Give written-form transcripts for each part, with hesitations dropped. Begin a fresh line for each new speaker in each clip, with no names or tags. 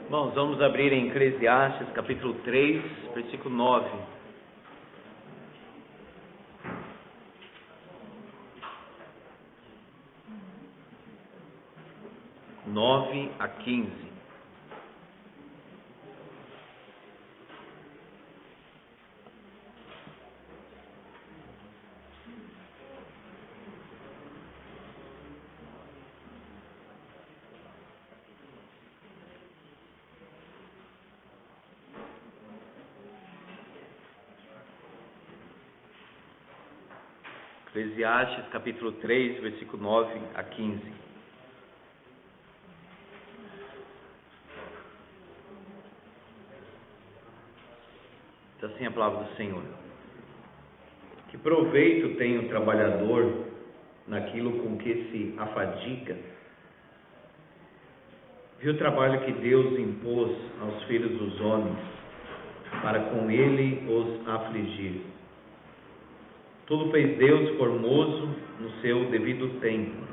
Irmãos, vamos abrir em Eclesiastes, capítulo 3, versículo 9. Nove a 15. Eclesiastes, capítulo 3, versículo 9 a 15. Diz assim a palavra do Senhor: Que proveito tem o trabalhador naquilo com que se afadiga? Viu o trabalho que Deus impôs aos filhos dos homens, para com ele os afligir. Tudo fez Deus formoso no seu devido tempo.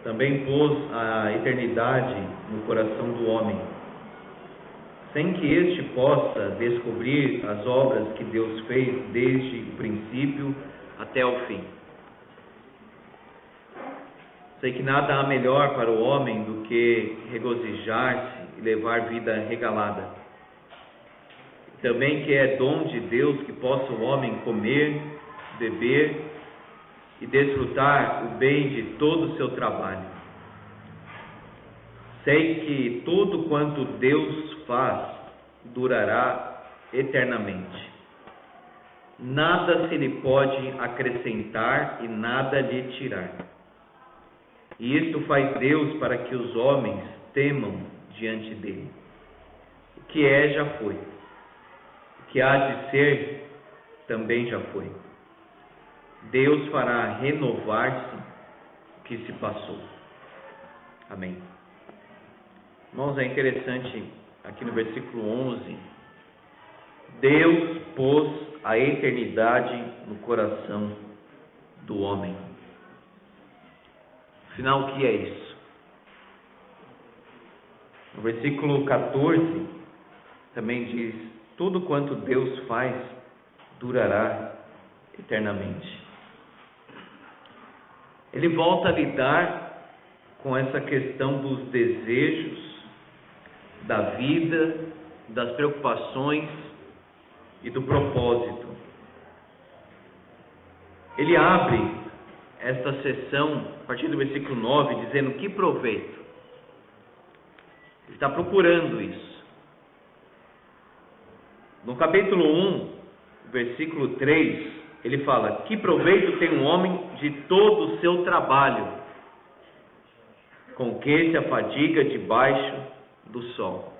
Também pôs a eternidade no coração do homem, sem que este possa descobrir as obras que Deus fez desde o princípio até o fim. Sei que nada há melhor para o homem do que regozijar-se e levar vida regalada. Também que é dom de Deus que possa o homem comer, beber e desfrutar o bem de todo o seu trabalho. Sei que tudo quanto Deus faz durará eternamente. Nada se lhe pode acrescentar e nada lhe tirar. E isto faz Deus para que os homens temam diante dele. O que é, já foi. O que há de ser, também já foi. Deus fará renovar-se o que se passou. Amém. Irmãos, é interessante aqui no versículo 11. Deus pôs a eternidade no coração do homem. Afinal, o que é isso? No versículo 14 também diz: tudo quanto Deus faz durará eternamente. Ele volta a lidar com essa questão dos desejos, da vida, das preocupações e do propósito. Ele abre esta sessão, a partir do versículo 9, dizendo: que proveito? Ele está procurando isso. No capítulo 1, versículo 3, ele fala: que proveito tem um homem de todo o seu trabalho, com que se afadiga debaixo do sol.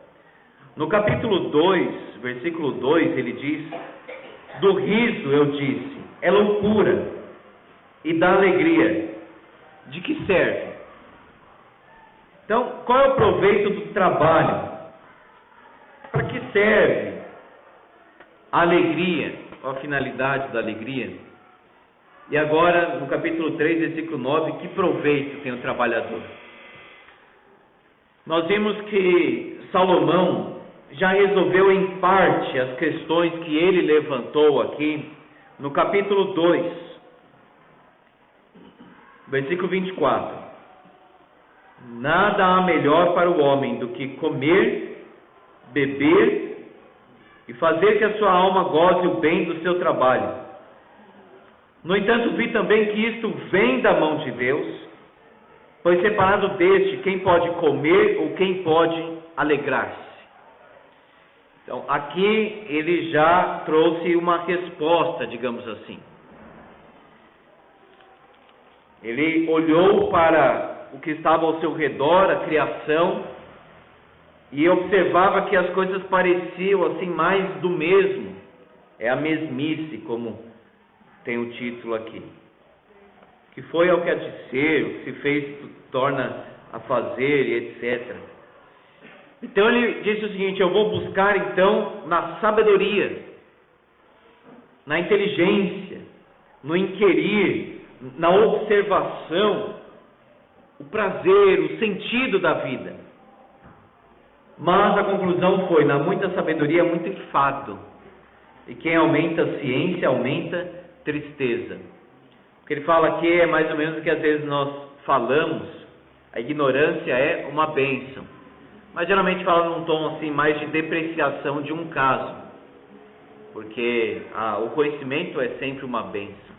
No capítulo 2, versículo 2, ele diz: do riso eu disse, é loucura, e da alegria, de que serve? Então, qual é o proveito do trabalho? Para que serve a alegria? Qual a finalidade da alegria? E agora, no capítulo 3, versículo 9, que proveito tem o trabalhador? Nós vimos que Salomão já resolveu em parte as questões que ele levantou aqui no capítulo 2, versículo 24. Nada há melhor para o homem do que comer, beber e fazer que a sua alma goze o bem do seu trabalho. No entanto, vi também que isto vem da mão de Deus, pois separado deste, quem pode comer ou quem pode alegrar-se? Então, aqui ele já trouxe uma resposta, digamos assim. Ele olhou para o que estava ao seu redor, a criação, e observava que as coisas pareciam assim mais do mesmo. É a mesmice, como tem o título aqui. Que foi ao que há de ser, o que se fez torna a fazer, e etc. Então ele disse o seguinte: eu vou buscar então na sabedoria, na inteligência, no inquirir, na observação, o prazer, o sentido da vida. Mas a conclusão foi: na muita sabedoria, muito enfado. E quem aumenta a ciência, aumenta tristeza. O que ele fala aqui é mais ou menos o que às vezes nós falamos: a ignorância é uma bênção. Mas geralmente fala num tom assim, mais de depreciação de um caso. Porque o conhecimento é sempre uma bênção.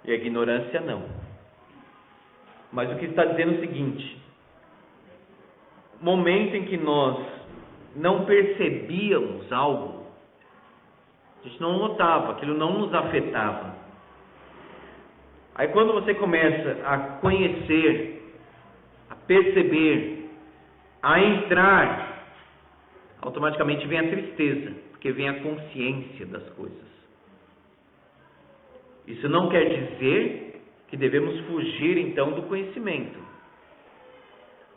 E a ignorância não. Mas o que está dizendo é o seguinte: momento em que nós não percebíamos algo, a gente não notava, aquilo não nos afetava. Aí quando você começa a conhecer, a perceber, a entrar, automaticamente vem a tristeza, porque vem a consciência das coisas. Isso não quer dizer que devemos fugir então do conhecimento.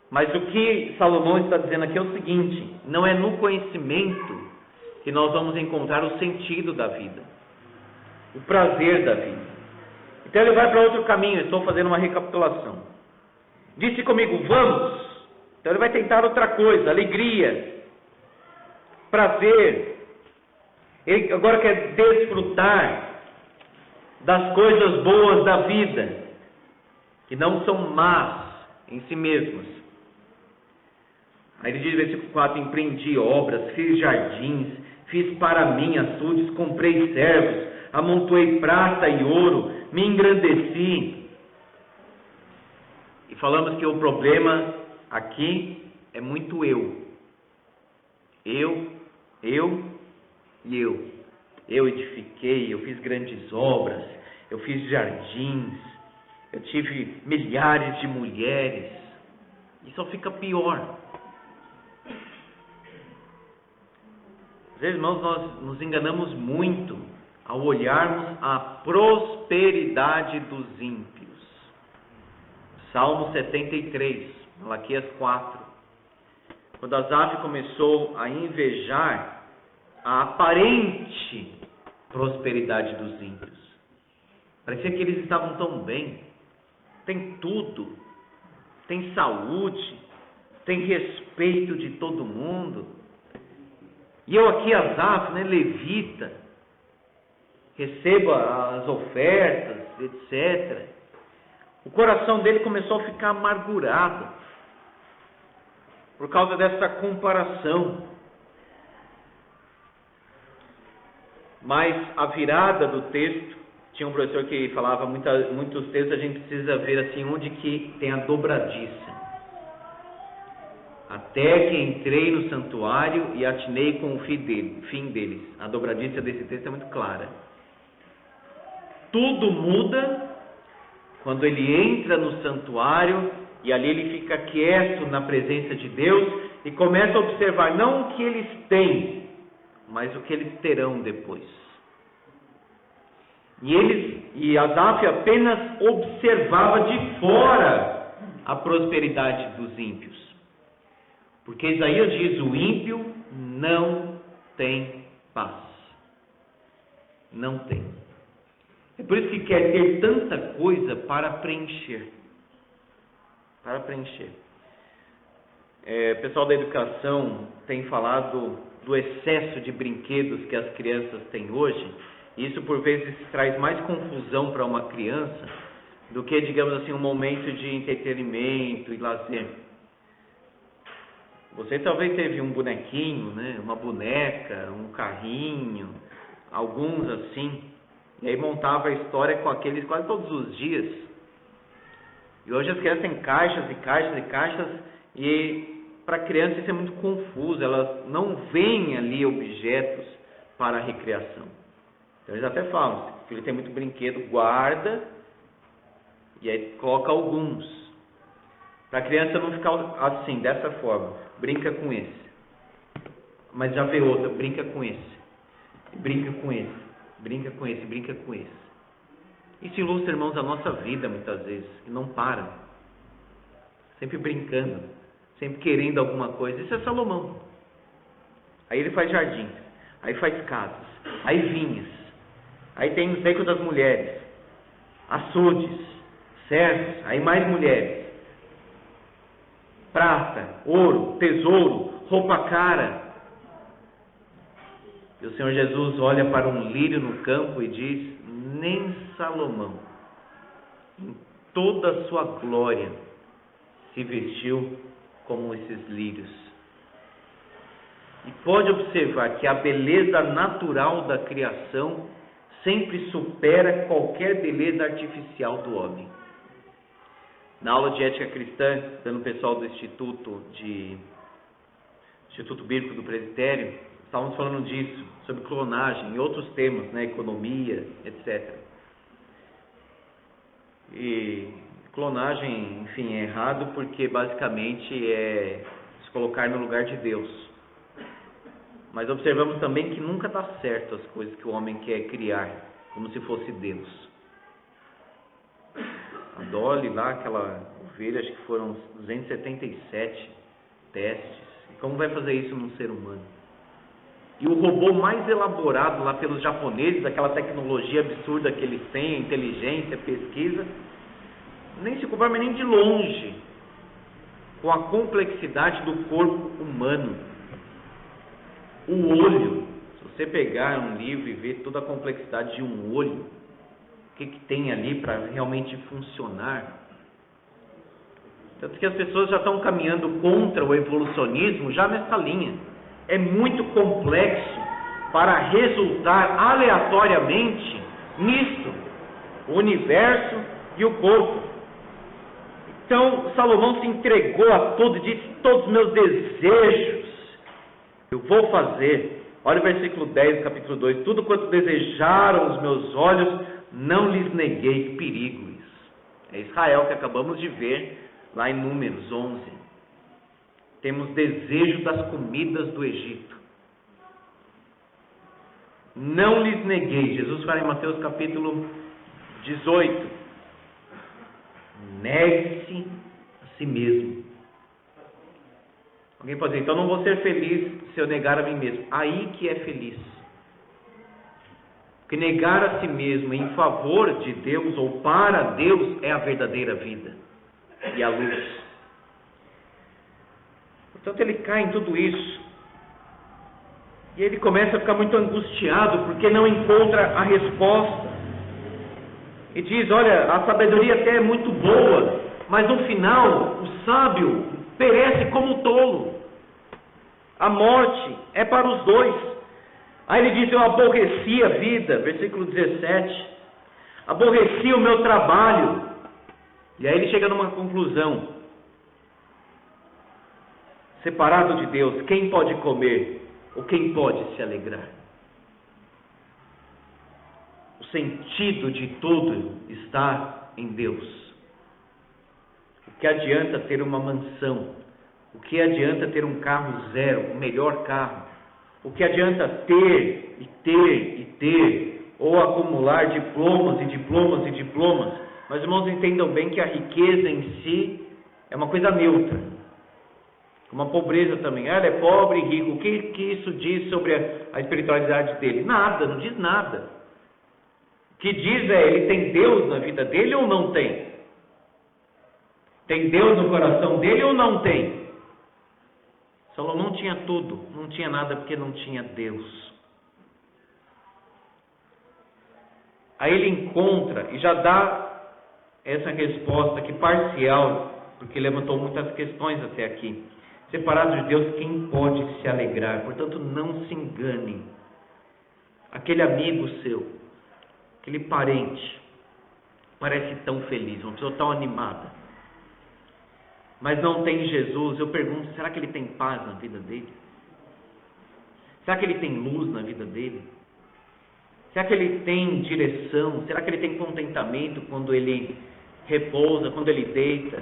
Mas o que Salomão está dizendo aqui é o seguinte: não é no conhecimento que nós vamos encontrar o sentido da vida, o prazer da vida. Então ele vai para outro caminho. Estou fazendo uma recapitulação. Disse comigo: vamos. Então ele vai tentar outra coisa: alegria, prazer. Ele agora quer desfrutar das coisas boas da vida, que não são más em si mesmas. Aí ele diz, versículo 4: empreendi obras, fiz jardins, fiz para mim açudes, comprei servos, amontoei prata e ouro, me engrandeci. E falamos que o problema aqui é muito eu. Eu. Eu edifiquei, eu fiz grandes obras, eu fiz jardins, eu tive milhares de mulheres. E só fica pior. Às vezes, irmãos, nós nos enganamos muito ao olharmos a prosperidade dos ímpios. Salmo 73, Malaquias 4. Quando Asaf começou a invejar a aparente prosperidade dos ímpios, parecia que eles estavam tão bem, tem tudo, tem saúde, tem respeito de todo mundo. E eu aqui, Asaf, levita, receba as ofertas, etc. O coração dele começou a ficar amargurado por causa dessa comparação. Mas a virada do texto, tinha um professor que falava, muitos textos a gente precisa ver assim, onde que tem a dobradiça. Até que entrei no santuário e atinei com o fim deles. A dobradiça desse texto é muito clara. Tudo muda quando ele entra no santuário e ali ele fica quieto na presença de Deus e começa a observar não o que eles têm, mas o que eles terão depois. E Asaf apenas observava de fora a prosperidade dos ímpios. Porque Isaías diz: o ímpio não tem paz. Não tem. É por isso que quer ter tanta coisa para preencher. Para preencher. O pessoal da educação tem falado do excesso de brinquedos que as crianças têm hoje. E isso por vezes traz mais confusão para uma criança do que, digamos assim, um momento de entretenimento e lazer. Você talvez teve um bonequinho, uma boneca, um carrinho, alguns assim, e aí montava a história com aqueles quase todos os dias. E hoje as crianças têm caixas e caixas e caixas, e para a criança isso é muito confuso, elas não veem ali objetos para a recreação. Então eles até falam: se o filho tem muito brinquedo, guarda, e aí coloca alguns. Para a criança não ficar assim, dessa forma: brinca com esse, mas já vê outro, brinca com esse, brinca com esse, brinca com esse, brinca com esse. Isso ilustra, irmãos, a nossa vida muitas vezes, que não para, sempre brincando, sempre querendo alguma coisa. Isso é Salomão. Aí ele faz jardins, aí faz casas, aí vinhas, aí tem os becos das mulheres, açudes, servos, aí mais mulheres. prata, ouro, tesouro, roupa cara. E o Senhor Jesus olha para um lírio no campo e diz: nem Salomão, em toda a sua glória, se vestiu como esses lírios. E pode observar que a beleza natural da criação sempre supera qualquer beleza artificial do homem. Na aula de ética cristã, dando pessoal do Instituto Bíblico do Presbitério, estávamos falando disso, sobre clonagem e outros temas, né, economia, etc. E clonagem, enfim, é errado porque basicamente é se colocar no lugar de Deus. Mas observamos também que nunca dá certo as coisas que o homem quer criar, como se fosse Deus. A Dolly lá, aquela ovelha, acho que foram 277 testes. E como vai fazer isso num ser humano? E o robô mais elaborado lá pelos japoneses, aquela tecnologia absurda que eles têm, inteligência, pesquisa, nem se compara nem de longe com a complexidade do corpo humano. O olho, se você pegar um livro e ver toda a complexidade de um olho, o que tem ali para realmente funcionar. Tanto que as pessoas já estão caminhando contra o evolucionismo já nessa linha. É muito complexo para resultar aleatoriamente nisto, o universo e o corpo. Então Salomão se entregou a tudo e disse: todos os meus desejos eu vou fazer. Olha o versículo 10 do capítulo 2: tudo quanto desejaram os meus olhos, não lhes neguei. Que perigo isso. É Israel que acabamos de ver lá em Números 11. Temos desejo das comidas do Egito. Não lhes neguei. Jesus fala em Mateus capítulo 18: negue-se a si mesmo. Alguém pode dizer: então não vou ser feliz se eu negar a mim mesmo. Aí que é feliz. Porque negar a si mesmo em favor de Deus ou para Deus é a verdadeira vida e a luz. Portanto, ele cai em tudo isso. E ele começa a ficar muito angustiado porque não encontra a resposta. E diz: olha, a sabedoria até é muito boa, mas no final o sábio perece como tolo. A morte é para os dois. Aí ele diz: eu aborreci a vida, versículo 17, aborreci o meu trabalho. E aí ele chega numa conclusão: separado de Deus, quem pode comer ou quem pode se alegrar? O sentido de tudo está em Deus. O que adianta ter uma mansão? O que adianta ter um carro zero, o melhor carro? O que adianta ter e ter e ter, ou acumular diplomas e diplomas e diplomas? Mas, irmãos, entendam bem que a riqueza em si é uma coisa neutra. Como a pobreza também. Ela é pobre e rico. O que isso diz sobre a espiritualidade dele? Nada, não diz nada. O que diz é: ele tem Deus na vida dele ou não tem? Tem Deus no coração dele ou não tem? Salomão tinha tudo, não tinha nada porque não tinha Deus. Aí ele encontra e já dá essa resposta que parcial, porque levantou muitas questões até aqui. Separado de Deus, quem pode se alegrar? Portanto, não se engane. Aquele amigo seu, aquele parente, parece tão feliz, uma pessoa tão animada, mas não tem Jesus. Eu pergunto: será que ele tem paz na vida dele? Será que ele tem luz na vida dele? Será que ele tem direção? Será que ele tem contentamento quando ele repousa, quando ele deita?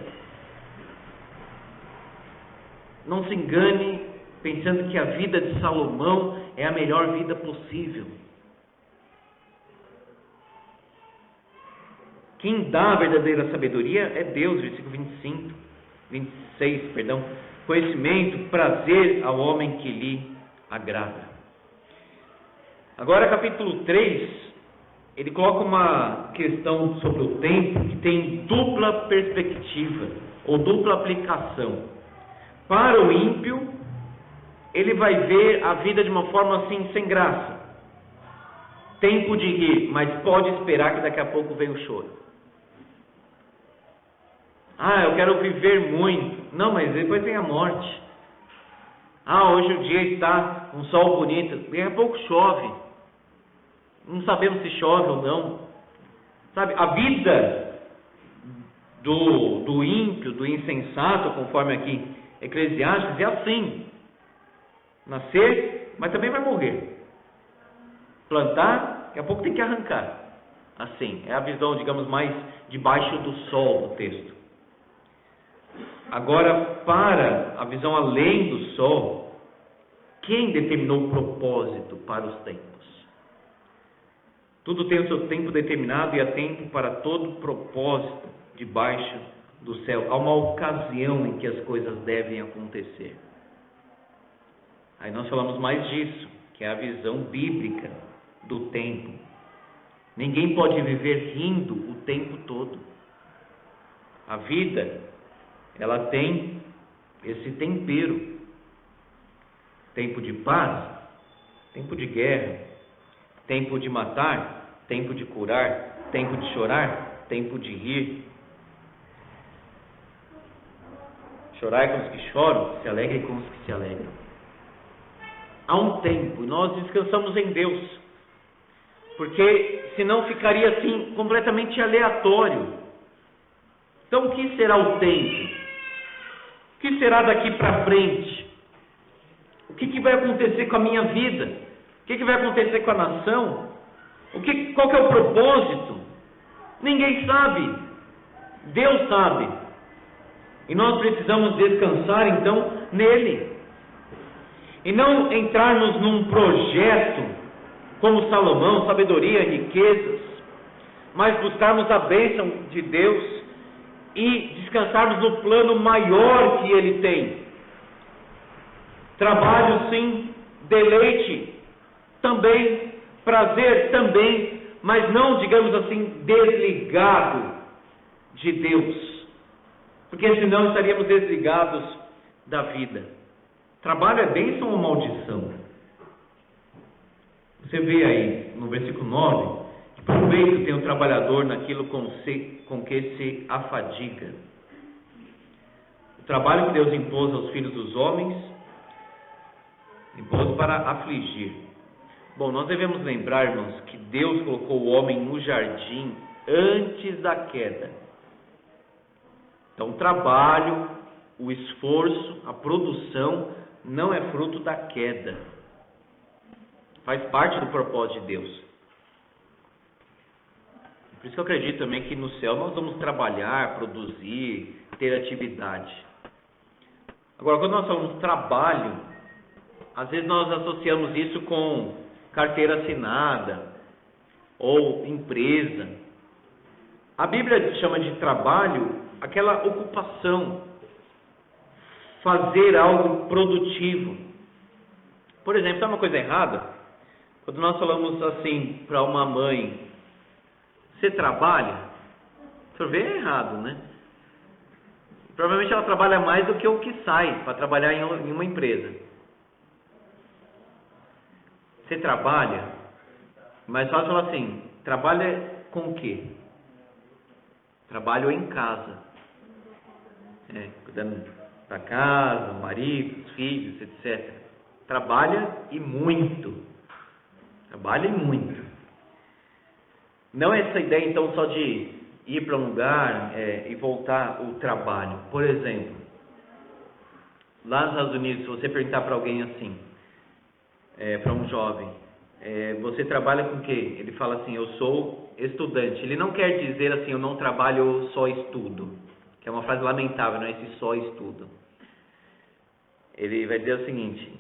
Não se engane pensando que a vida de Salomão é a melhor vida possível. Quem dá a verdadeira sabedoria é Deus, versículo 26, conhecimento, prazer ao homem que lhe agrada. Agora, capítulo 3, ele coloca uma questão sobre o tempo que tem dupla perspectiva, ou dupla aplicação. Para o ímpio, ele vai ver a vida de uma forma assim, sem graça. Tempo de rir, mas pode esperar que daqui a pouco vem o choro. Eu quero viver muito. Não, mas depois vem a morte. Hoje o dia está um sol bonito. Daqui a pouco chove. Não sabemos se chove ou não. Sabe, a vida do ímpio, do insensato, conforme aqui Eclesiastes, é assim. Nascer, mas também vai morrer. Plantar, daqui a pouco tem que arrancar. Assim, é a visão, digamos, mais debaixo do sol do texto. Agora, para a visão além do sol, quem determinou o propósito para os tempos? Tudo tem o seu tempo determinado e há tempo para todo propósito debaixo do céu. Há uma ocasião em que as coisas devem acontecer. Aí nós falamos mais disso, que é a visão bíblica do tempo. Ninguém pode viver rindo o tempo todo. A vida, ela tem esse tempero. Tempo de paz, tempo de guerra, tempo de matar, tempo de curar, tempo de chorar, tempo de rir. Chorai com os que choram, se alegrem com os que se alegram. Há um tempo, nós descansamos em Deus, porque senão ficaria assim completamente aleatório. Então o que será o tempo? O que será daqui para frente? O que vai acontecer com a minha vida? O que vai acontecer com a nação? Qual que é o propósito? Ninguém sabe. Deus sabe. E nós precisamos descansar então nele. E não entrarmos num projeto como Salomão, sabedoria, riquezas, mas buscarmos a bênção de Deus e descansarmos no plano maior que Ele tem. Trabalho sim, deleite também, prazer também, mas não, digamos assim, desligado de Deus, porque senão estaríamos desligados da vida. Trabalho é bênção ou maldição? Você vê aí no versículo 9, que proveito tem o trabalhador naquilo com que se afadiga. O trabalho que Deus impôs aos filhos dos homens, impôs para afligir. Bom, nós devemos lembrar, irmãos, que Deus colocou o homem no jardim antes da queda. Então o trabalho, o esforço, a produção não é fruto da queda. Faz parte do propósito de Deus. Por isso que eu acredito também que no céu nós vamos trabalhar, produzir, ter atividade. Agora, quando nós falamos trabalho, às vezes nós associamos isso com carteira assinada ou empresa. A Bíblia chama de trabalho aquela ocupação, fazer algo produtivo. Por exemplo, sabe uma coisa errada? Quando nós falamos assim para uma mãe, você trabalha? O senhor vê, é errado, né? Provavelmente ela trabalha mais do que o que sai para trabalhar em uma empresa. Você trabalha? Mas fácil falar assim, trabalha com o quê? Trabalho em casa. Cuidando da casa, marido, filhos, etc. Trabalha e muito. Trabalha e muito. Não é essa ideia então só de ir para um lugar e voltar o trabalho. Por exemplo, lá nos Estados Unidos, se você perguntar para alguém assim, para um jovem, você trabalha com o quê? Ele fala assim, eu sou estudante. Ele não quer dizer assim, eu não trabalho, só estudo, que é uma frase lamentável, não é esse só estudo. Ele vai dizer o seguinte,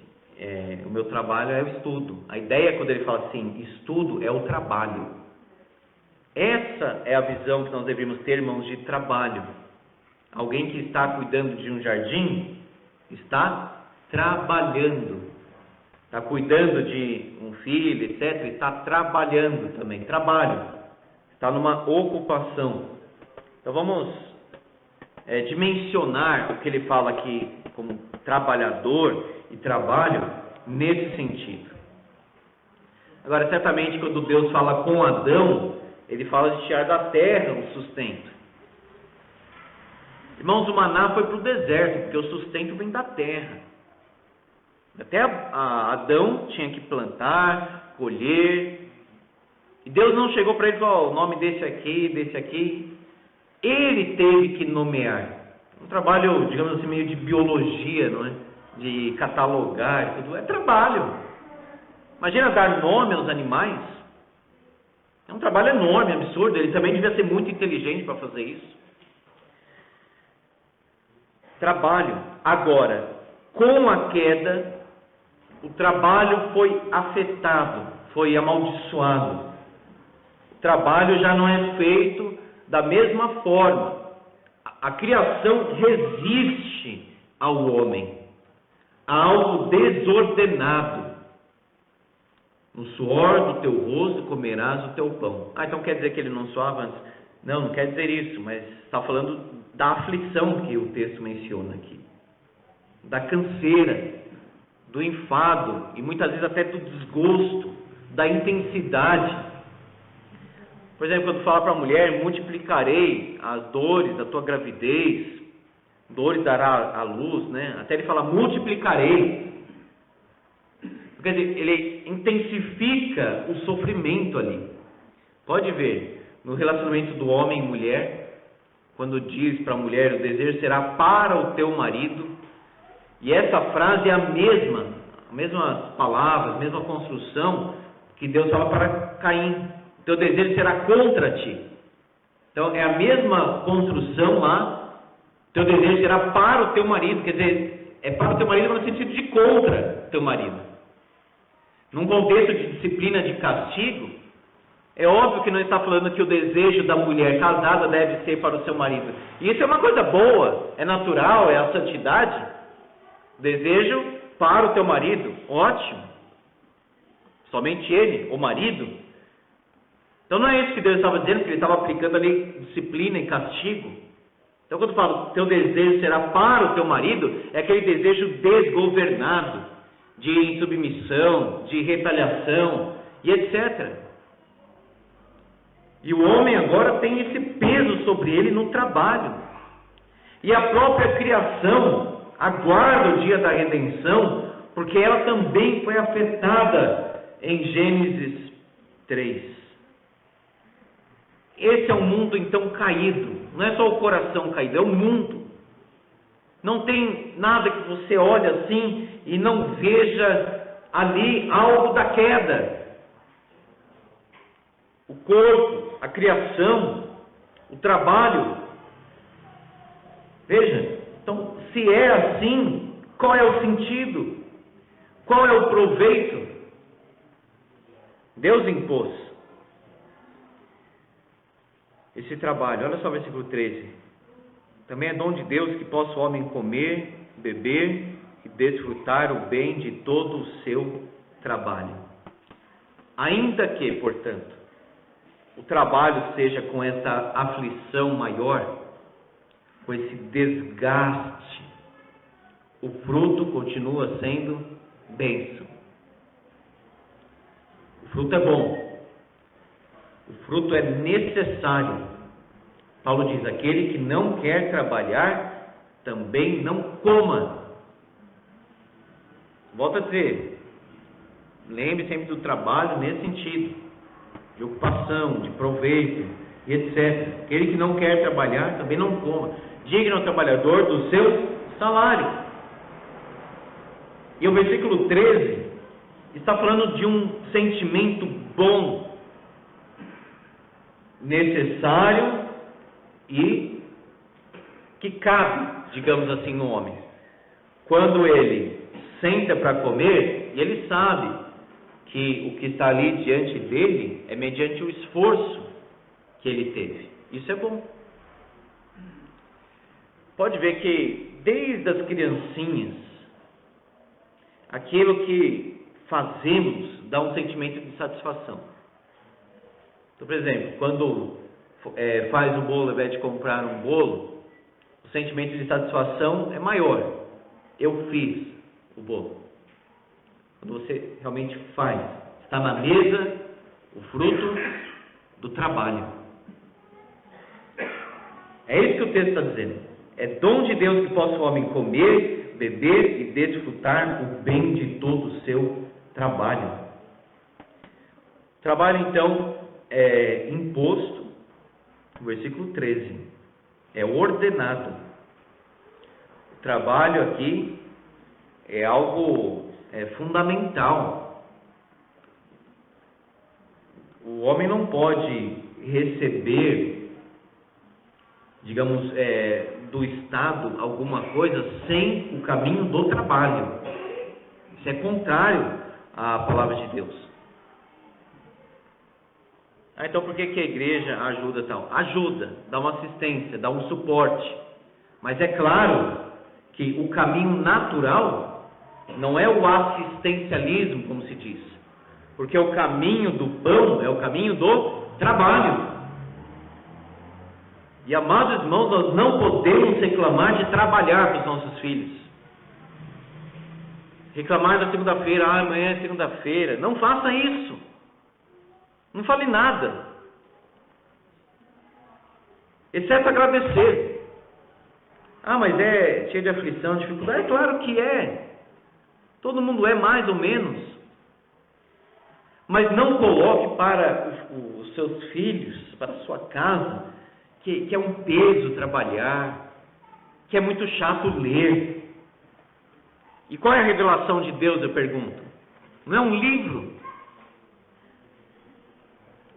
o meu trabalho é o estudo. A ideia quando ele fala assim, estudo é o trabalho. Essa é a visão que nós devemos ter, irmãos, de trabalho. Alguém que está cuidando de um jardim está trabalhando. Está cuidando de um filho, etc. Está trabalhando também. Trabalho. Está numa ocupação. Então vamos dimensionar o que ele fala aqui como trabalhador e trabalho nesse sentido. Agora, certamente, quando Deus fala com Adão, ele fala de tirar da terra o sustento. Irmãos, o maná foi para o deserto, porque o sustento vem da terra. Até Adão tinha que plantar, colher. E Deus não chegou para ele e falou: o nome desse aqui. Ele teve que nomear. Um trabalho, digamos assim, meio de biologia, não é? De catalogar e tudo. É trabalho. Imagina dar nome aos animais. É um trabalho enorme, absurdo. Ele também devia ser muito inteligente para fazer isso. Trabalho. Agora, com a queda, o trabalho foi afetado, foi amaldiçoado. O trabalho já não é feito da mesma forma. A criação resiste ao homem, a algo desordenado. No suor do teu rosto comerás o teu pão. Então quer dizer que ele não suava antes? Não quer dizer isso, mas está falando da aflição que o texto menciona aqui. Da canseira, do enfado e muitas vezes até do desgosto, da intensidade. Por exemplo, quando fala para a mulher: multiplicarei as dores da tua gravidez, dores dará à luz, né? Até ele fala multiplicarei. Quer dizer, ele intensifica o sofrimento ali. Pode ver, no relacionamento do homem e mulher, quando diz para a mulher: o desejo será para o teu marido. E essa frase é a mesma palavras, a mesma construção que Deus fala para Caim: teu desejo será contra ti. Então é a mesma construção lá. Teu desejo será para o teu marido. Quer dizer, é para o teu marido no sentido de contra teu marido. Num contexto de disciplina, de castigo, é óbvio que não está falando que o desejo da mulher casada deve ser para o seu marido. E isso é uma coisa boa, é natural, é a santidade. Desejo para o teu marido, ótimo. Somente ele, o marido. Então não é isso que Deus estava dizendo, que ele estava aplicando ali disciplina e castigo. Então quando fala teu desejo será para o teu marido, é aquele desejo desgovernado, de insubmissão, de retaliação e etc. E o homem agora tem esse peso sobre ele no trabalho. E a própria criação aguarda o dia da redenção, porque ela também foi afetada em Gênesis 3. Esse é um mundo então caído. Não é só o coração caído, é o mundo. Não tem nada que você olhe assim e não veja ali algo da queda. O corpo, a criação, o trabalho. Veja, então, se é assim, qual é o sentido? Qual é o proveito? Deus impôs esse trabalho. Olha só o versículo 13. Também é dom de Deus que possa o homem comer, beber e desfrutar o bem de todo o seu trabalho. Ainda que, portanto, o trabalho seja com essa aflição maior, com esse desgaste, o fruto continua sendo bênção. O fruto é bom. O fruto é necessário. Paulo diz: aquele que não quer trabalhar, também não coma. Volto a dizer, lembre sempre do trabalho nesse sentido, de ocupação, de proveito e etc. Aquele que não quer trabalhar, também não coma. Digno ao trabalhador do seu salário. E o versículo 13 está falando de um sentimento bom, necessário e que cabe, digamos assim, no homem. Quando ele senta para comer, e ele sabe que o que está ali diante dele é mediante o esforço que ele teve. Isso é bom. Pode ver que desde as criancinhas, aquilo que fazemos dá um sentimento de satisfação. Então, por exemplo, quando faz o bolo, ao invés de comprar um bolo, o sentimento de satisfação é maior. Eu fiz o bolo. Quando você realmente faz, está na mesa o fruto do trabalho. É isso que o texto está dizendo. É dom de Deus que possa o homem comer, beber e desfrutar o bem de todo o seu trabalho. Trabalho, então, é imposto, versículo 13, é ordenado. O trabalho aqui é algo fundamental. O homem não pode receber, digamos, do Estado alguma coisa sem o caminho do trabalho. Isso é contrário à palavra de Deus. Então por que a igreja ajuda tal? Ajuda, dá uma assistência, dá um suporte. Mas é claro que o caminho natural não é o assistencialismo, como se diz. Porque o caminho do pão é o caminho do trabalho. E, amados irmãos, nós não podemos reclamar de trabalhar para os nossos filhos. Reclamar da segunda-feira, amanhã é segunda-feira. Não faça isso. Não fale nada. Exceto agradecer. Mas é cheio de aflição, dificuldade. É claro que é. Todo mundo é mais ou menos. Mas não coloque para os seus filhos, para a sua casa, que é um peso trabalhar, que é muito chato ler. E qual é a revelação de Deus, eu pergunto? Não é um livro?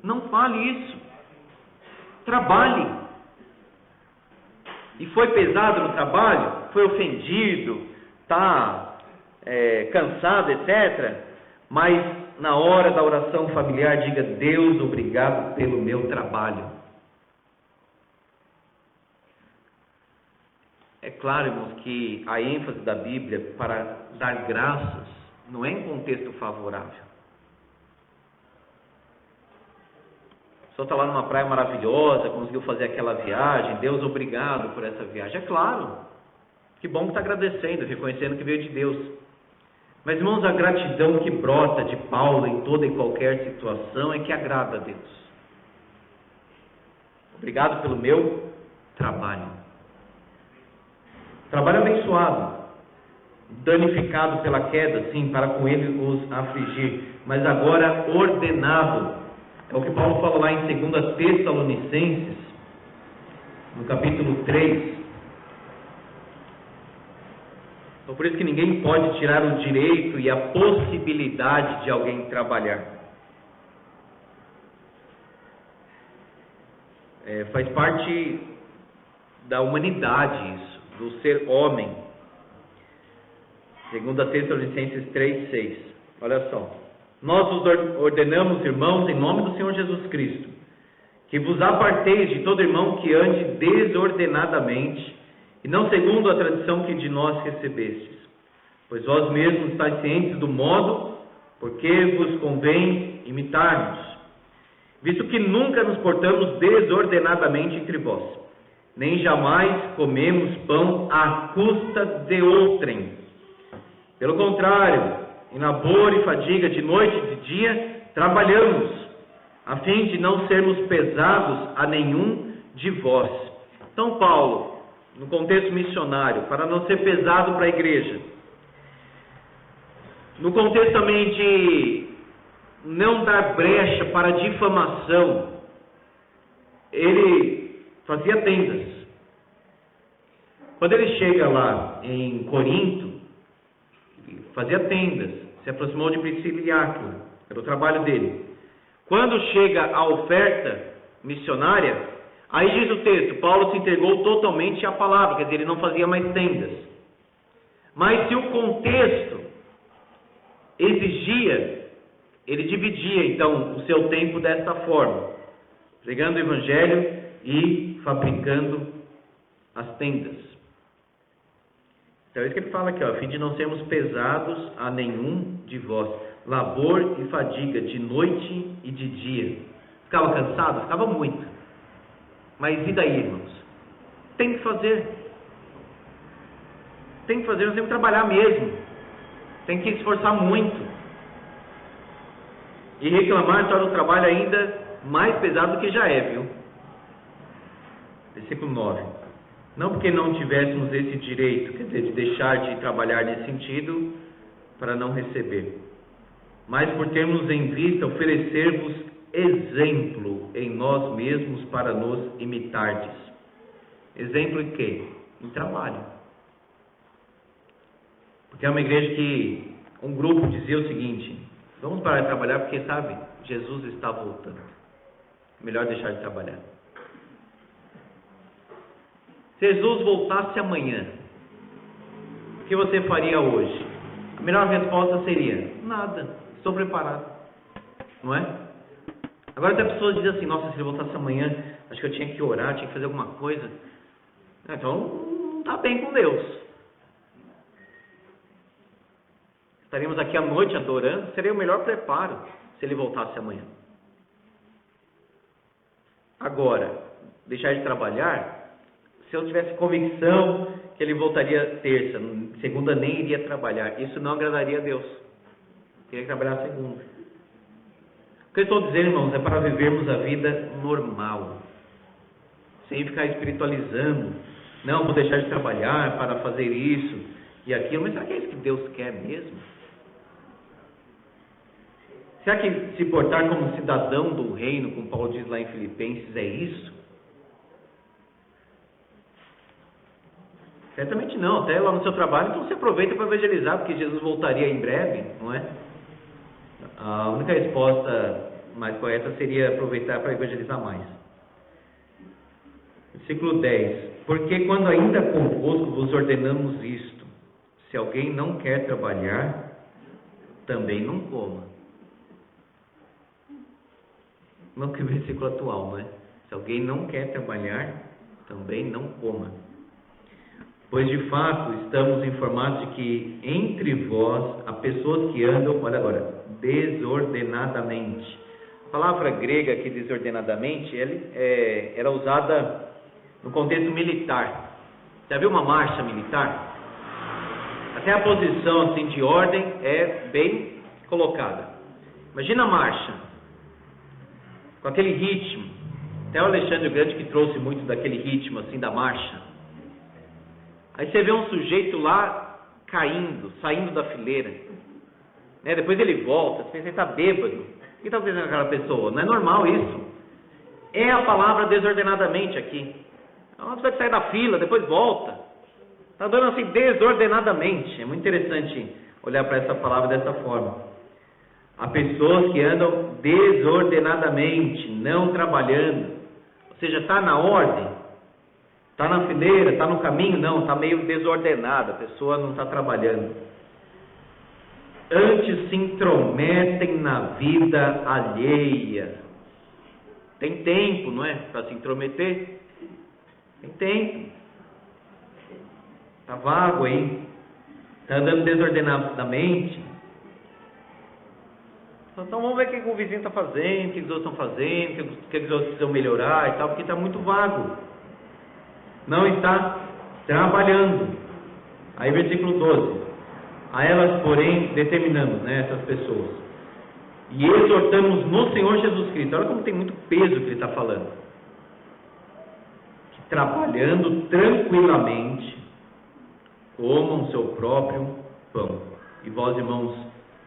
Não fale isso. Trabalhe. E foi pesado no trabalho? Foi ofendido? Está cansado, etc. Mas na hora da oração familiar, diga: Deus, obrigado pelo meu trabalho. É claro, irmãos, que a ênfase da Bíblia para dar graças não é em contexto favorável. O senhor está lá numa praia maravilhosa, conseguiu fazer aquela viagem, Deus, obrigado por essa viagem. É claro, que bom que está agradecendo, reconhecendo que veio de Deus. Mas, irmãos, a gratidão que brota de Paulo em toda e qualquer situação é que agrada a Deus. Obrigado pelo meu trabalho. Trabalho abençoado, danificado pela queda, sim, para com ele os afligir, mas agora ordenado. É o que Paulo fala lá em 2 Tessalonicenses, no capítulo 3. Então, por isso que ninguém pode tirar o direito e a possibilidade de alguém trabalhar. Faz parte da humanidade isso, do ser homem. 2 Tessalonicenses 3:6. Olha só. Nós os ordenamos, irmãos, em nome do Senhor Jesus Cristo, que vos aparteis de todo irmão que ande desordenadamente, e não segundo a tradição que de nós recebestes. Pois vós mesmos estáis cientes do modo por que vos convém imitar-nos, visto que nunca nos portamos desordenadamente entre vós, nem jamais comemos pão à custa de outrem. Pelo contrário, em labor e fadiga, de noite e de dia, trabalhamos, a fim de não sermos pesados a nenhum de vós. Então, Paulo, no contexto missionário, para não ser pesado para a igreja, no contexto também de não dar brecha para difamação, ele fazia tendas. Quando ele chega lá em Corinto, fazia tendas, se aproximou de Priscila e Áquila, era o trabalho dele. Quando chega a oferta missionária, aí diz o texto, Paulo se entregou totalmente à palavra, quer dizer, ele não fazia mais tendas. Mas se o contexto exigia, ele dividia então o seu tempo desta forma, pregando o evangelho e fabricando as tendas. Então é isso que ele fala aqui, a fim de não sermos pesados a nenhum de vós. Labor e fadiga de noite e de dia. Ficava cansado? Ficava muito. Mas e daí, irmãos? Tem que fazer. tem que fazer, nós temos que trabalhar mesmo. Tem que se esforçar muito. E reclamar torna o trabalho ainda mais pesado do que já é, viu? Versículo 9. Não porque não tivéssemos esse direito, quer dizer, de deixar de trabalhar nesse sentido, para não receber, mas por termos em vista oferecer-vos exemplo em nós mesmos para nos imitardes. Exemplo em quê? Em trabalho. Porque é uma igreja que um grupo dizia o seguinte: vamos parar de trabalhar porque, sabe, Jesus está voltando. É melhor deixar de trabalhar. Se Jesus voltasse amanhã, o que você faria hoje? A melhor resposta seria: nada, estou preparado. Não é? Agora, se a pessoa diz assim: nossa, se ele voltasse amanhã, acho que eu tinha que orar, tinha que fazer alguma coisa. Então, não está bem com Deus. Estaríamos aqui à noite adorando, seria o melhor preparo se ele voltasse amanhã. Agora, deixar de trabalhar, se eu tivesse convicção que ele voltaria terça, segunda nem iria trabalhar, isso não agradaria a Deus. Queria trabalhar segunda. O que eu estou dizendo, irmãos, é para vivermos a vida normal, sem ficar espiritualizando. Não, vou deixar de trabalhar para fazer isso e aquilo. Mas será que é isso que Deus quer mesmo? Será que se portar como cidadão do reino, como Paulo diz lá em Filipenses, é isso? Certamente não. Até lá no seu trabalho, então você aproveita para evangelizar, porque Jesus voltaria em breve, não é? A única resposta mais correta seria aproveitar para evangelizar mais. Versículo 10. Porque quando ainda convosco vos ordenamos isto, se alguém não quer trabalhar, também não coma. Não que o versículo atual, não é? Se alguém não quer trabalhar, também não coma. Pois de fato estamos informados de que entre vós há pessoas que andam, olha agora, desordenadamente. A palavra grega aqui, desordenadamente, era usada no contexto militar. Já viu uma marcha militar? Até a posição assim, de ordem é bem colocada. Imagina a marcha, com aquele ritmo. Até o Alexandre o Grande que trouxe muito daquele ritmo assim da marcha. Aí você vê um sujeito lá caindo, saindo da fileira, né? Depois ele volta, você pensa, ele está bêbado. O que está fazendo aquela pessoa? Não é normal isso. É a palavra desordenadamente aqui. Você vai sair da fila, depois volta. Está andando assim desordenadamente. É muito interessante olhar para essa palavra dessa forma. Há pessoas que andam desordenadamente, não trabalhando. Ou seja, está na ordem, está na fileira, está no caminho, não, está meio desordenada, a pessoa não está trabalhando. Antes se intrometem na vida alheia. Tem tempo, não é? Para se intrometer. Tem tempo. Está vago aí. Está andando desordenadamente. Então vamos ver o que o vizinho está fazendo, o que os outros estão fazendo, o que os outros precisam melhorar e tal, porque está muito vago. Não está trabalhando. Aí versículo 12. A elas, porém, determinamos, né, essas pessoas, e exortamos no Senhor Jesus Cristo. Olha como tem muito peso que ele está falando. Que trabalhando tranquilamente, comam seu próprio pão. E vós, irmãos,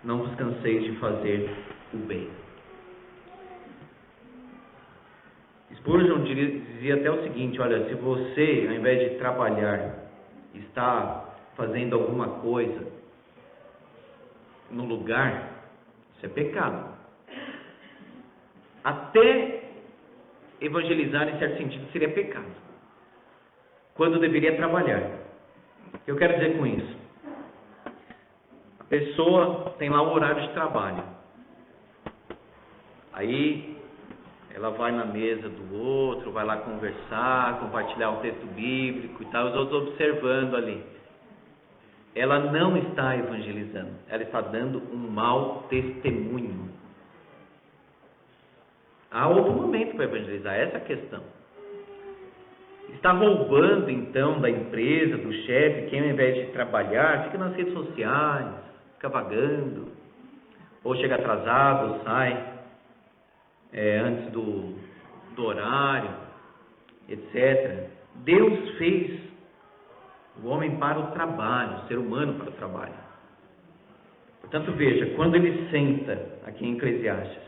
não vos canseis de fazer o bem. Spurgeon dizia até o seguinte: olha, se você, ao invés de trabalhar, está fazendo alguma coisa no lugar, isso é pecado. Até evangelizar, em certo sentido, seria pecado, quando deveria trabalhar. O que eu quero dizer com isso? A pessoa tem lá um horário de trabalho, aí ela vai na mesa do outro, vai lá conversar, compartilhar um texto bíblico e tal, os outros observando ali. Ela não está evangelizando, ela está dando um mau testemunho. Há outro momento para evangelizar, essa é a questão. está roubando então da empresa, do chefe, que ao invés de trabalhar, fica nas redes sociais, fica vagando, ou chega atrasado, ou sai antes do horário, etc. Deus fez o homem para o trabalho, o ser humano para o trabalho. Portanto, veja, quando ele senta aqui em Eclesiastes,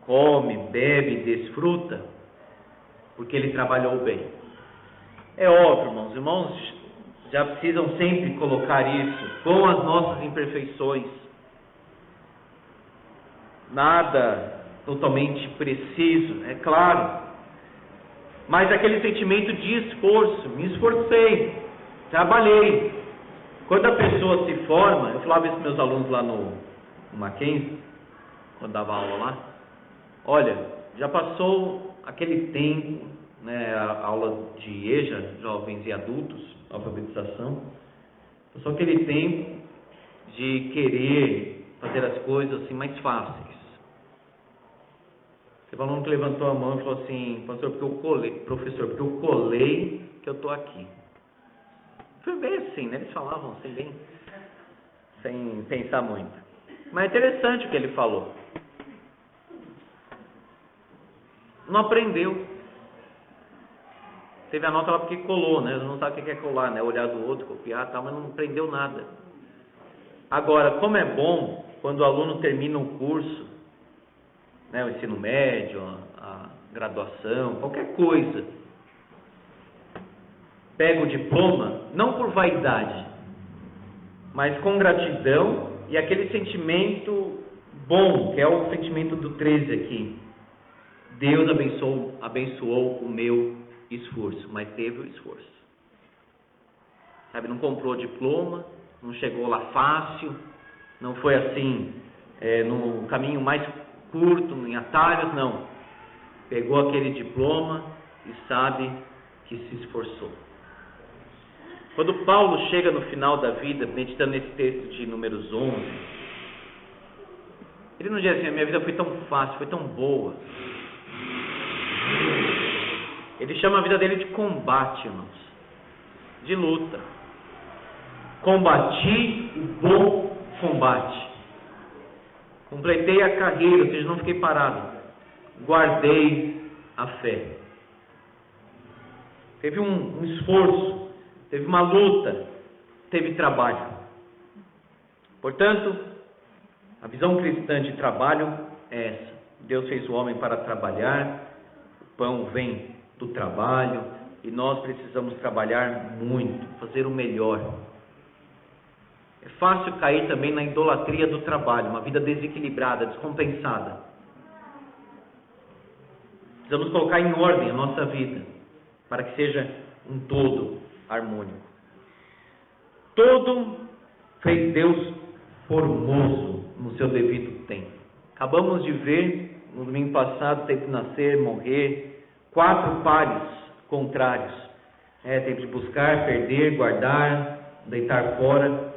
come, bebe, desfruta, porque ele trabalhou bem. É óbvio, irmãos já precisam sempre colocar isso com as nossas imperfeições. Nada totalmente preciso, é claro. Mas aquele sentimento de esforço, me esforcei, trabalhei. Quando a pessoa se forma, eu falava isso para meus alunos lá no Mackenzie, quando dava aula lá, olha, já passou aquele tempo, né, a aula de EJA, jovens e adultos, alfabetização, passou aquele tempo de querer fazer as coisas assim mais fáceis. Teve um aluno que levantou a mão e falou assim, professor, porque eu colei que eu estou aqui. Foi bem assim, né? Eles falavam assim, bem, sem pensar muito. Mas é interessante o que ele falou. Não aprendeu. Teve a nota lá porque colou, né? Não sabe o que é colar, né? Olhar do outro, copiar, tal, mas não aprendeu nada. Agora, como é bom quando o aluno termina o curso, né? O ensino médio, a graduação, qualquer coisa, pega o diploma, não por vaidade, mas com gratidão e aquele sentimento bom, que é o sentimento do 13 aqui. Deus abençoou o meu esforço, mas teve o esforço. Sabe, não comprou diploma, não chegou lá fácil, não foi assim, no caminho mais curto, em atalhos, não. Pegou aquele diploma e sabe que se esforçou. Quando Paulo chega no final da vida, meditando nesse texto de Números 11, ele não diz assim, a minha vida foi tão fácil, foi tão boa. Ele chama a vida dele de combate, irmãos, de luta. Combati o bom combate. Completei a carreira, ou seja, não fiquei parado. Guardei a fé. Teve um esforço, teve uma luta, teve trabalho. Portanto, a visão cristã de trabalho é essa. Deus fez o homem para trabalhar, o pão vem do trabalho e nós precisamos trabalhar muito, fazer o melhor. É fácil cair também na idolatria do trabalho, uma vida desequilibrada, descompensada. Precisamos colocar em ordem a nossa vida, para que seja um todo harmônico. Todo fez Deus formoso no seu devido tempo. Acabamos de ver, no domingo passado, tempo de nascer, morrer, 4 pares contrários. Tempo de buscar, perder, guardar, deitar fora.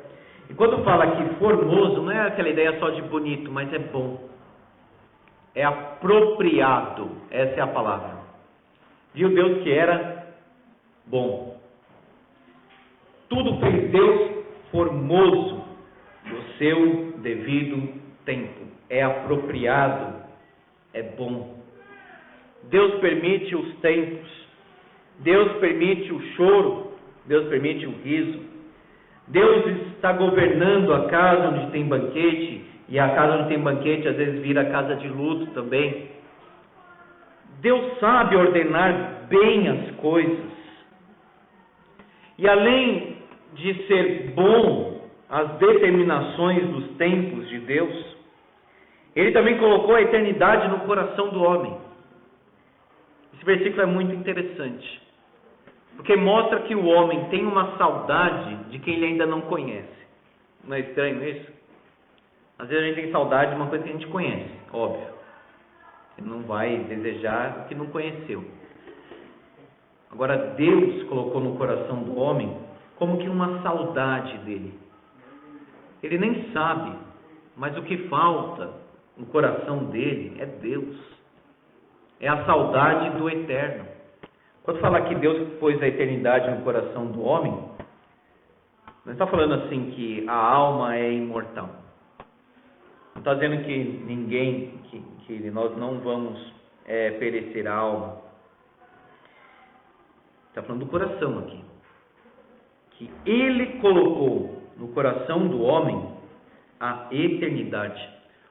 E quando fala aqui formoso, não é aquela ideia só de bonito, mas é bom. É apropriado, essa é a palavra. Viu Deus que era bom. Tudo fez Deus formoso no seu devido tempo. É apropriado, é bom. Deus permite os tempos, Deus permite o choro, Deus permite o riso. Deus está governando a casa onde tem banquete, e a casa onde tem banquete às vezes vira casa de luto também. Deus sabe ordenar bem as coisas. E além de ser bom as determinações dos tempos de Deus, Ele também colocou a eternidade no coração do homem. Esse versículo é muito interessante, porque mostra que o homem tem uma saudade de quem ele ainda não conhece. Não é estranho isso? Às vezes a gente tem saudade de uma coisa que a gente conhece, óbvio. Você não vai desejar o que não conheceu. Agora Deus colocou no coração do homem como que uma saudade dele. Ele nem sabe, mas o que falta no coração dele é Deus. É a saudade do eterno. Quando fala que Deus pôs a eternidade no coração do homem, não está falando assim que a alma é imortal. Não está dizendo que ninguém, que nós não vamos perecer a alma. Está falando do coração aqui. Que Ele colocou no coração do homem a eternidade,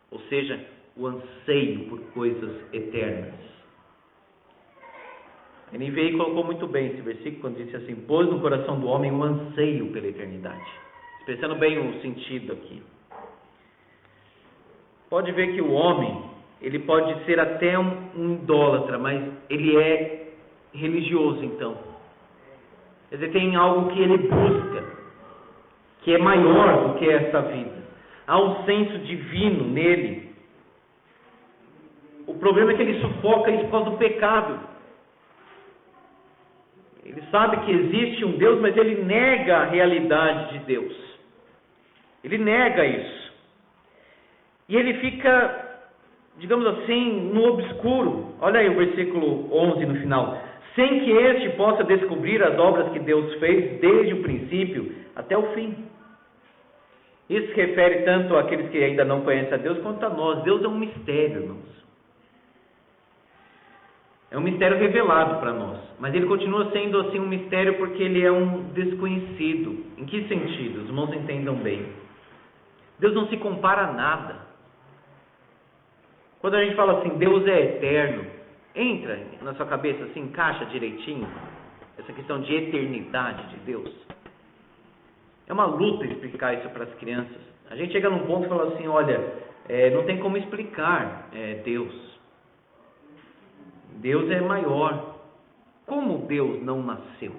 ou seja, o anseio por coisas eternas. A NVI colocou muito bem esse versículo quando disse assim: pôs no coração do homem um anseio pela eternidade, expressando bem o sentido aqui. Pode ver que o homem, ele pode ser até um idólatra, mas ele é religioso então. Quer dizer, tem algo que ele busca, que é maior do que essa vida. Há um senso divino nele. O problema é que ele sufoca isso por causa do pecado. Ele sabe que existe um Deus, mas ele nega a realidade de Deus. Ele nega isso. E ele fica, digamos assim, no obscuro. Olha aí o versículo 11 no final. Sem que este possa descobrir as obras que Deus fez desde o princípio até o fim. Isso se refere tanto àqueles que ainda não conhecem a Deus, quanto a nós. Deus é um mistério, irmãos. É um mistério revelado para nós. Mas ele continua sendo assim um mistério porque ele é um desconhecido. Em que sentido? Os irmãos entendam bem. Deus não se compara a nada. Quando a gente fala assim, Deus é eterno, entra na sua cabeça, se encaixa direitinho essa questão de eternidade de Deus. É uma luta explicar isso para as crianças. A gente chega num ponto e fala assim, olha, não tem como explicar Deus. Deus é maior. Como Deus não nasceu?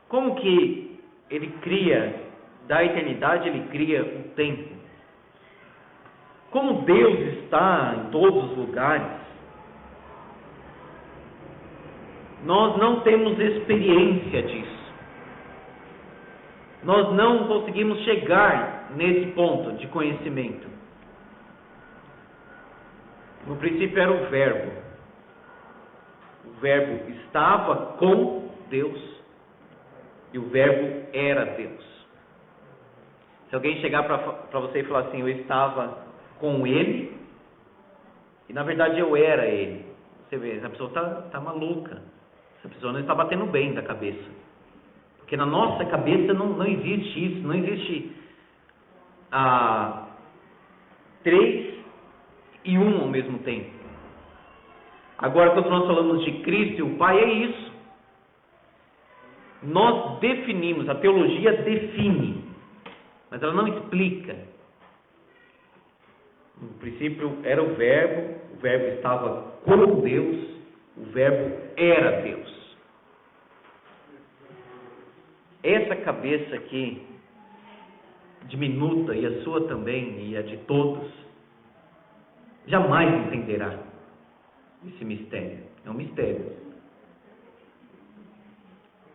Como que Ele cria, da eternidade Ele cria o tempo? Como Deus está em todos os lugares? Nós não temos experiência disso. Nós não conseguimos chegar nesse ponto de conhecimento. No princípio era o Verbo. O Verbo estava com Deus. E o Verbo era Deus. Se alguém chegar para você e falar assim, eu estava com Ele, e na verdade eu era Ele. Você vê, essa pessoa está maluca. Essa pessoa não está batendo bem da cabeça. Porque na nossa cabeça não existe isso. Não existe 3 e 1 ao mesmo tempo. Agora, quando nós falamos de Cristo e o Pai, é isso. Nós definimos, a teologia define, mas ela não explica. No princípio era o Verbo estava com Deus, o Verbo era Deus. Essa cabeça aqui, diminuta, e a sua também, e a de todos, jamais entenderá esse mistério. É um mistério.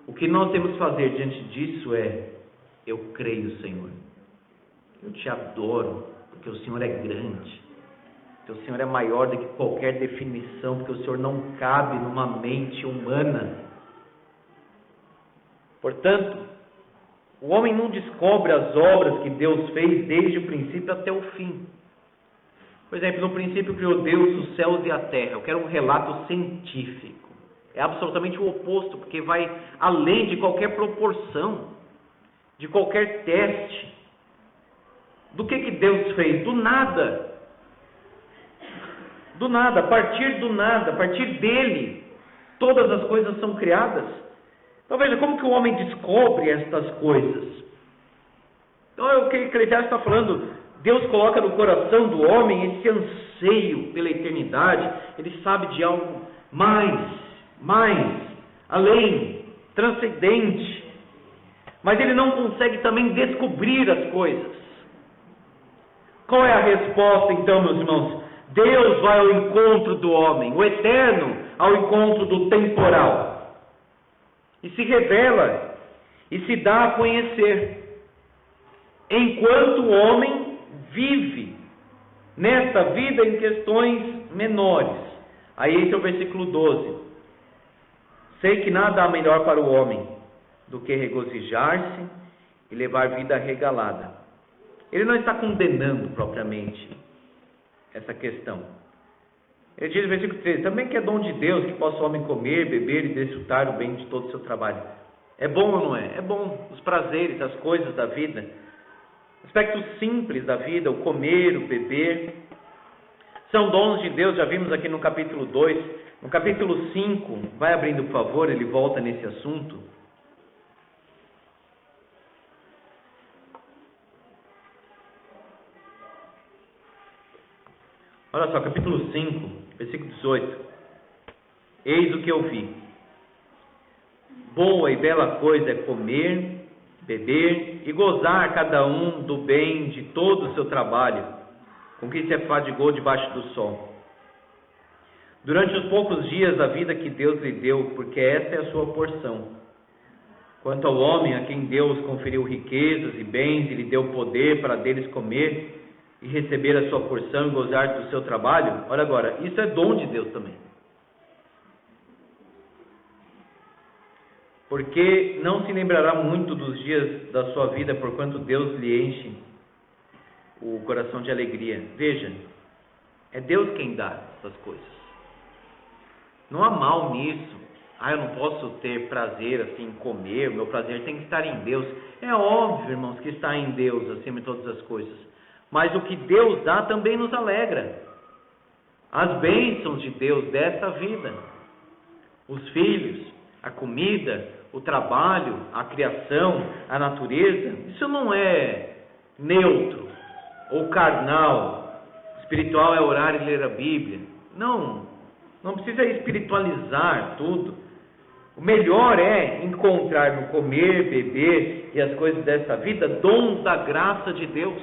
O que nós temos que fazer diante disso é: eu creio, Senhor, eu te adoro, porque o Senhor é grande, porque o Senhor é maior do que qualquer definição, porque o Senhor não cabe numa mente humana. Portanto, o homem não descobre as obras que Deus fez desde o princípio até o fim. Por exemplo, no princípio criou Deus os céus e a terra. Eu quero um relato científico. É absolutamente o oposto, porque vai além de qualquer proporção, de qualquer teste. Do que Deus fez? Do nada. Do nada, a partir do nada, a partir dele, todas as coisas são criadas. Então veja, como que o homem descobre estas coisas? Então é o que Eclesiastes está falando. Deus coloca no coração do homem esse anseio pela eternidade. Ele sabe de algo mais, além, transcendente. Mas ele não consegue também descobrir as coisas. Qual é a resposta então, meus irmãos? Deus vai ao encontro do homem, o eterno ao encontro do temporal. E se revela e se dá a conhecer, enquanto o homem vive nesta vida em questões menores. Aí esse é o versículo 12. Sei que nada há melhor para o homem do que regozijar-se e levar vida regalada. Ele não está condenando propriamente essa questão. Ele diz no versículo 13: também que é dom de Deus que possa o homem comer, beber e desfrutar o bem de todo o seu trabalho. É bom ou não é? É bom. Os prazeres, as coisas da vida, aspectos simples da vida, o comer, o beber, são dons de Deus. Já vimos aqui no capítulo 2. No capítulo 5, vai abrindo por favor, ele volta nesse assunto. Olha só, capítulo 5, versículo 18. Eis o que eu vi. Boa e bela coisa é comer, beber e gozar cada um do bem de todo o seu trabalho, com que se afadigou debaixo do sol. Durante os poucos dias da vida que Deus lhe deu, porque essa é a sua porção. Quanto ao homem a quem Deus conferiu riquezas e bens e lhe deu poder para deles comer e receber a sua porção e gozar do seu trabalho, olha agora, isso é dom de Deus também. Porque não se lembrará muito dos dias da sua vida, porquanto Deus lhe enche o coração de alegria. Veja, é Deus quem dá essas coisas. Não há mal nisso. Eu não posso ter prazer assim em comer, o meu prazer tem que estar em Deus. É óbvio, irmãos, que está em Deus acima de todas as coisas. Mas o que Deus dá também nos alegra. As bênçãos de Deus desta vida, os filhos, a comida, o trabalho, a criação, a natureza, isso não é neutro ou carnal. Espiritual é orar e ler a Bíblia. Não precisa espiritualizar tudo. O melhor é encontrar no comer, beber e as coisas desta vida dons da graça de Deus.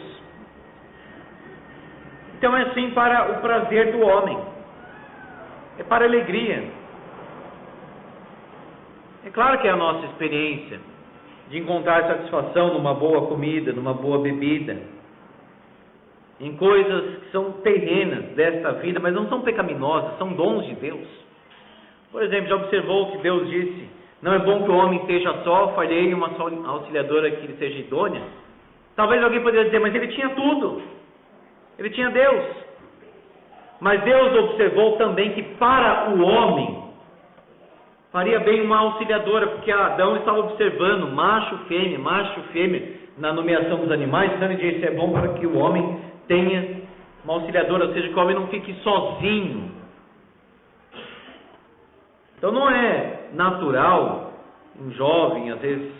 Então é assim para o prazer do homem, é para a alegria. É claro que é a nossa experiência de encontrar satisfação numa boa comida, numa boa bebida, em coisas que são terrenas desta vida, mas não são pecaminosas, são dons de Deus. Por exemplo, já observou que Deus disse: não é bom que o homem esteja só, falhei uma só auxiliadora que lhe seja idônea? Talvez alguém poderia dizer: mas ele tinha tudo, ele tinha Deus. Mas Deus observou também que para o homem faria bem uma auxiliadora, porque Adão estava observando macho, fêmea, na nomeação dos animais. Então ele disse: é bom para que o homem tenha uma auxiliadora, ou seja, que o homem não fique sozinho. Então não é natural um jovem, às vezes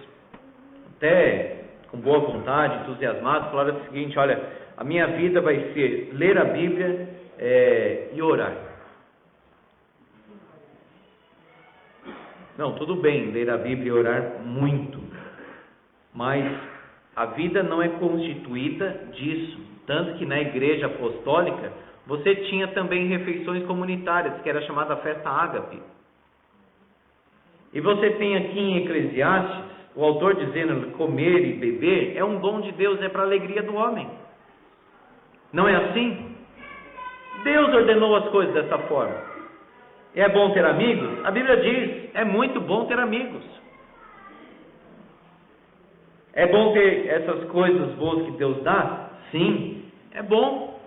até com boa vontade, entusiasmado, falar o seguinte: olha, a minha vida vai ser ler a Bíblia e orar. Não, tudo bem, ler a Bíblia e orar muito, mas a vida não é constituída disso. Tanto que na igreja apostólica você tinha também refeições comunitárias, que era chamada festa ágape. E você tem aqui em Eclesiastes o autor dizendo: comer e beber é um dom de Deus, é para a alegria do homem. Não é assim? Deus ordenou as coisas dessa forma. É bom ter amigos? A Bíblia diz: é muito bom ter amigos. É bom ter essas coisas boas que Deus dá? Sim, é bom.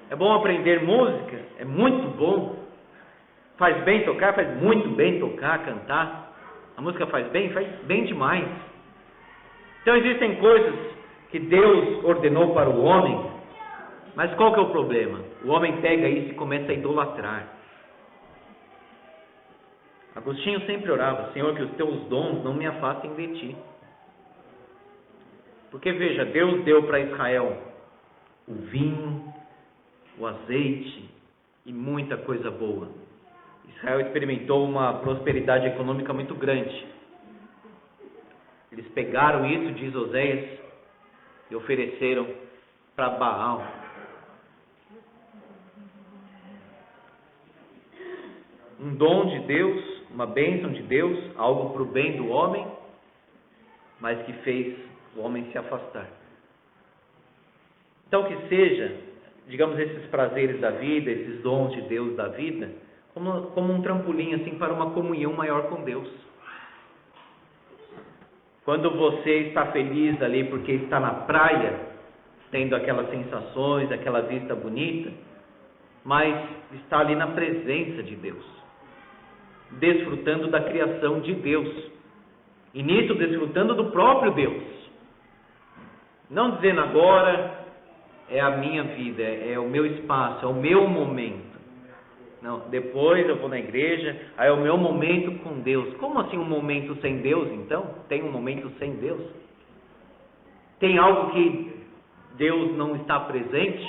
É bom aprender música? É muito bom. Faz bem tocar? Faz muito bem tocar, cantar. A música faz bem demais. Então existem coisas que Deus ordenou para o homem, mas qual que é o problema? O homem pega isso e começa a idolatrar. Agostinho sempre orava: Senhor, que os teus dons não me afastem de ti. Porque veja, Deus deu para Israel o vinho, o azeite e muita coisa boa. Israel experimentou uma prosperidade econômica muito grande. Eles pegaram isso, diz Oséias, e ofereceram para Baal. Um dom de Deus, uma bênção de Deus, algo para o bem do homem, mas que fez o homem se afastar. Então que seja, digamos, esses prazeres da vida, esses dons de Deus da vida, como um trampolim assim para uma comunhão maior com Deus. Quando você está feliz ali porque está na praia, tendo aquelas sensações, aquela vista bonita, mas está ali na presença de Deus, desfrutando da criação de Deus, e nisso desfrutando do próprio Deus, não dizendo agora é a minha vida, é o meu espaço, é o meu momento. Não, depois eu vou na igreja, aí é o meu momento com Deus. Como assim um momento sem Deus então? Tem um momento sem Deus? Tem algo que Deus não está presente?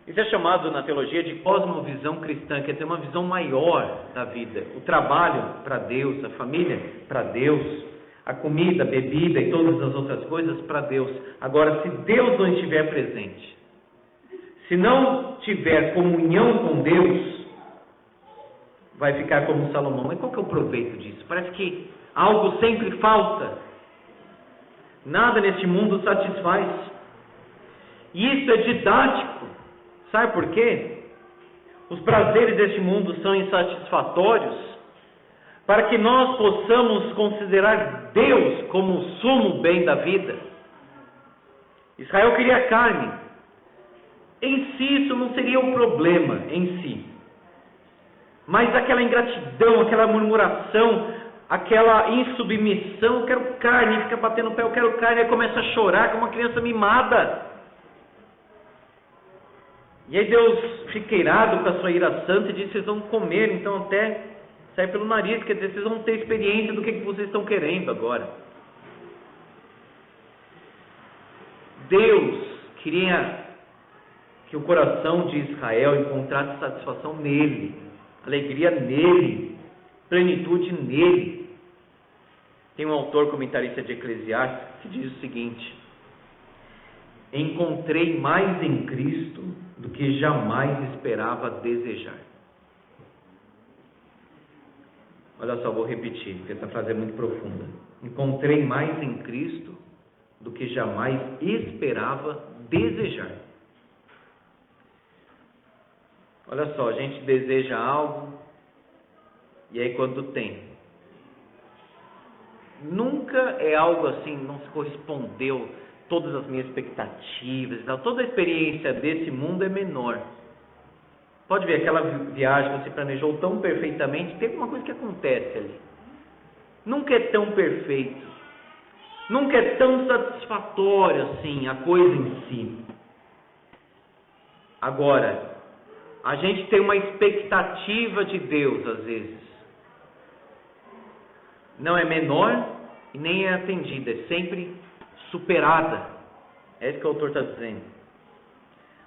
Isso é chamado na teologia de cosmovisão cristã, quer dizer, uma visão maior da vida. O trabalho para Deus, a família para Deus, a comida, a bebida e todas as outras coisas para Deus. Agora, se Deus não estiver presente, se não tiver comunhão com Deus, vai ficar como Salomão. Mas qual que é o proveito disso? Parece que algo sempre falta. Nada neste mundo satisfaz. E isso é didático. Sabe por quê? Os prazeres deste mundo são insatisfatórios para que nós possamos considerar Deus como o sumo bem da vida. Israel queria carne. Em si isso não seria um problema em si, mas aquela ingratidão, aquela murmuração, aquela insubmissão, eu quero carne, fica batendo o pé, eu quero carne, aí começa a chorar como uma criança mimada. E aí Deus fica irado com a sua ira santa e diz: vocês vão comer, então até sai pelo nariz, quer dizer, vocês vão ter experiência do que vocês estão querendo agora. Deus queria que o coração de Israel encontrasse satisfação nele, alegria nele, plenitude nele. Tem um autor comentarista de Eclesiastes que diz o seguinte: encontrei mais em Cristo do que jamais esperava desejar. Olha só, vou repetir, porque essa frase é muito profunda. Encontrei mais em Cristo do que jamais esperava desejar. Olha só, a gente deseja algo, e aí quando tem, nunca é algo assim, não se correspondeu todas as minhas expectativas, toda a experiência desse mundo é menor. Pode ver, aquela viagem que você planejou tão perfeitamente, tem alguma coisa que acontece ali. Nunca é tão perfeito, nunca é tão satisfatório assim a coisa em si. Agora, a gente tem uma expectativa de Deus às vezes. Não é menor e nem é atendida, é sempre superada. É isso que o autor está dizendo.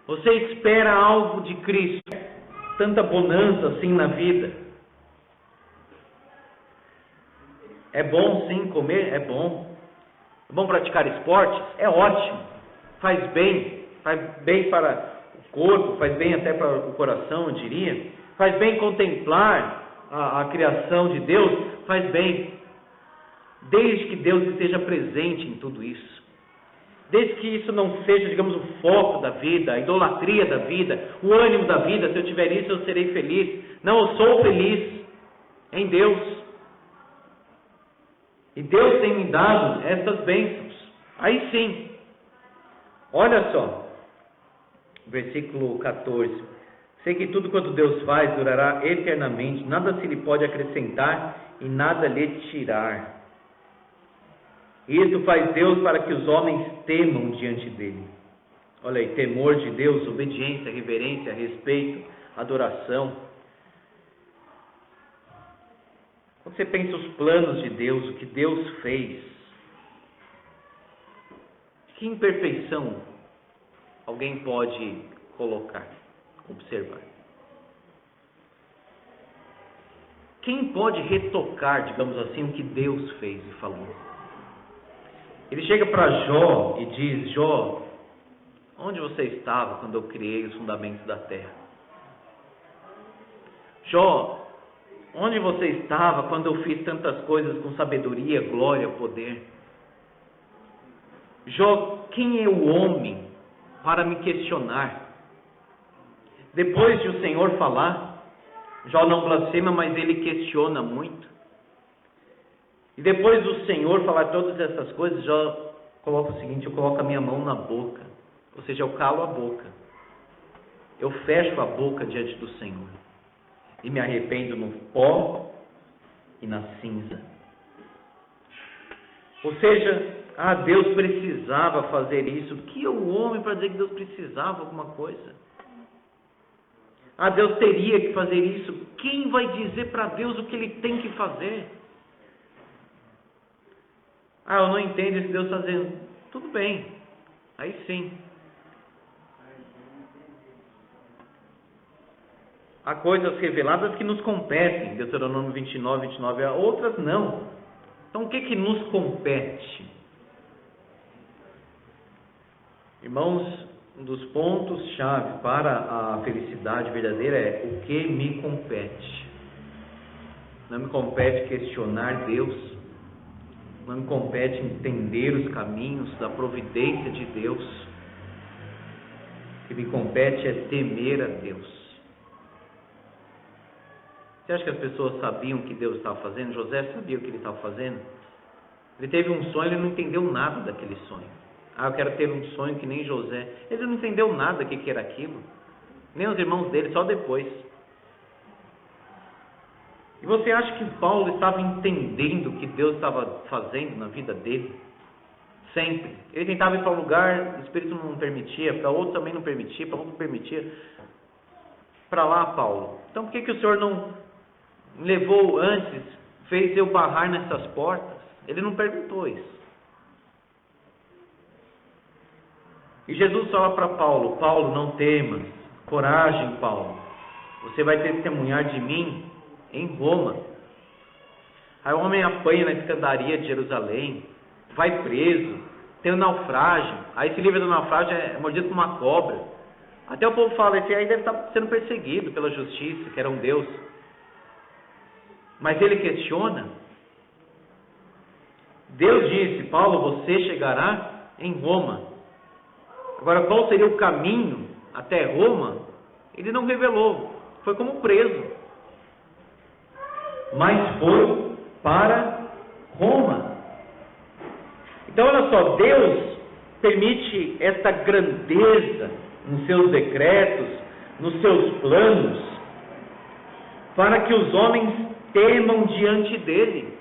Você espera algo de Cristo, tanta bonança assim na vida. É bom sim comer, é bom. É bom praticar esportes, é ótimo. Faz bem para o corpo, faz bem até para o coração, eu diria. Faz bem contemplar a criação de Deus, faz bem. Desde que Deus esteja presente em tudo isso. Desde que isso não seja, digamos, o foco da vida, a idolatria da vida, o ânimo da vida. Se eu tiver isso, eu serei feliz. Não, eu sou feliz em Deus. E Deus tem me dado essas bênçãos. Aí sim. Olha só. Versículo 14. Sei que tudo quanto Deus faz durará eternamente. Nada se lhe pode acrescentar e nada lhe tirar. Isso faz Deus para que os homens temam diante dele. Olha aí, temor de Deus, obediência, reverência, respeito, adoração. Quando você pensa os planos de Deus, o que Deus fez, que imperfeição alguém pode colocar, observar? Quem pode retocar, digamos assim, o que Deus fez e falou? Ele chega para Jó e diz: Jó, onde você estava quando eu criei os fundamentos da terra? Jó, onde você estava quando eu fiz tantas coisas com sabedoria, glória, poder? Jó, quem é o homem para me questionar? Depois de o Senhor falar, Jó não blasfema, mas ele questiona muito. E depois do Senhor falar todas essas coisas, Jó coloca o seguinte: eu coloco a minha mão na boca, ou seja, eu calo a boca, eu fecho a boca diante do Senhor, e me arrependo no pó e na cinza. Ou seja, Deus precisava fazer isso. Que é o homem para dizer que Deus precisava de alguma coisa? Deus teria que fazer isso. Quem vai dizer para Deus o que Ele tem que fazer? Eu não entendo esse Deus fazendo. Tudo bem, aí sim. Há coisas reveladas que nos competem, Deuteronômio 29, 29, outras não. Então o que nos compete? Irmãos, um dos pontos-chave para a felicidade verdadeira é o que me compete. Não me compete questionar Deus, não me compete entender os caminhos da providência de Deus. O que me compete é temer a Deus. Você acha que as pessoas sabiam o que Deus estava fazendo? José sabia o que ele estava fazendo? Ele teve um sonho, ele não entendeu nada daquele sonho. Eu quero ter um sonho que nem José. Ele não entendeu nada do que era aquilo. Nem os irmãos dele, só depois. E você acha que Paulo estava entendendo o que Deus estava fazendo na vida dele? Sempre. Ele tentava ir para um lugar, o Espírito não permitia, para outro também não permitia, para outro não permitia. Para lá, Paulo. Então por que o Senhor não levou antes, fez eu barrar nessas portas? Ele não perguntou isso. E Jesus fala para Paulo: Paulo, não temas, coragem, Paulo, você vai testemunhar de mim em Roma. Aí o homem apanha na escadaria de Jerusalém, vai preso, tem um naufrágio, aí se livra do naufrágio, é mordido por uma cobra. Até o povo fala: esse aí deve estar sendo perseguido pela justiça, que era um Deus. Mas ele questiona. Deus disse: Paulo, você chegará em Roma. Agora, qual seria o caminho até Roma? Ele não revelou. Foi como preso. Mas foi para Roma. Então, olha só, Deus permite esta grandeza nos seus decretos, nos seus planos, para que os homens temam diante dele.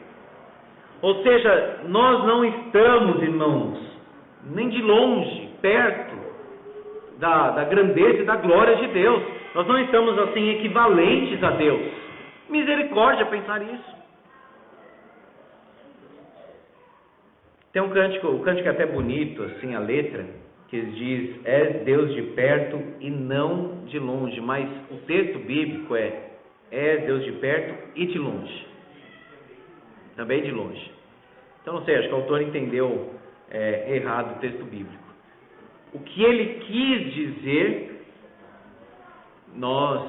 Ou seja, nós não estamos, irmãos, nem de longe, perto da grandeza e da glória de Deus. Nós não estamos assim equivalentes a Deus. Misericórdia pensar isso. Tem um cântico, o cântico é até bonito, assim, a letra, que diz: és Deus de perto e não de longe. Mas o texto bíblico é Deus de perto e de longe. Também de longe. Então, não sei, acho que o autor entendeu errado o texto bíblico. O que ele quis dizer, nós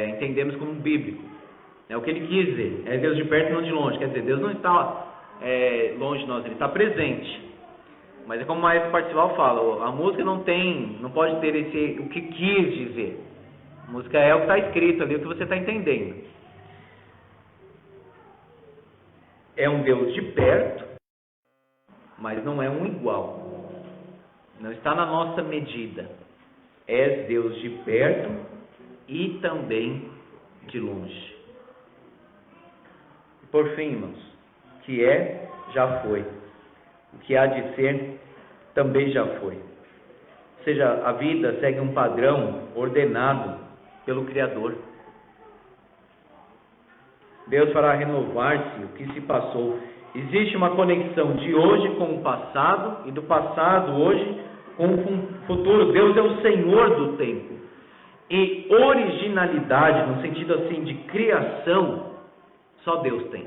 entendemos como bíblico. É o que ele quis dizer. É Deus de perto e não de longe. Quer dizer, Deus não está longe de nós, ele está presente. Mas é como o maestro particival fala, a música não pode ter o que quis dizer. A música é o que está escrito ali, o que você está entendendo. É um Deus de perto, mas não é um igual. Não está na nossa medida. És Deus de perto e também de longe. Por fim, irmãos, o que já foi. O que há de ser, também já foi. Ou seja, a vida segue um padrão ordenado pelo Criador. Deus fará renovar-se o que se passou. Existe uma conexão de hoje com o passado e do passado hoje com o futuro. Deus é o Senhor do tempo. E originalidade, no sentido assim de criação, só Deus tem.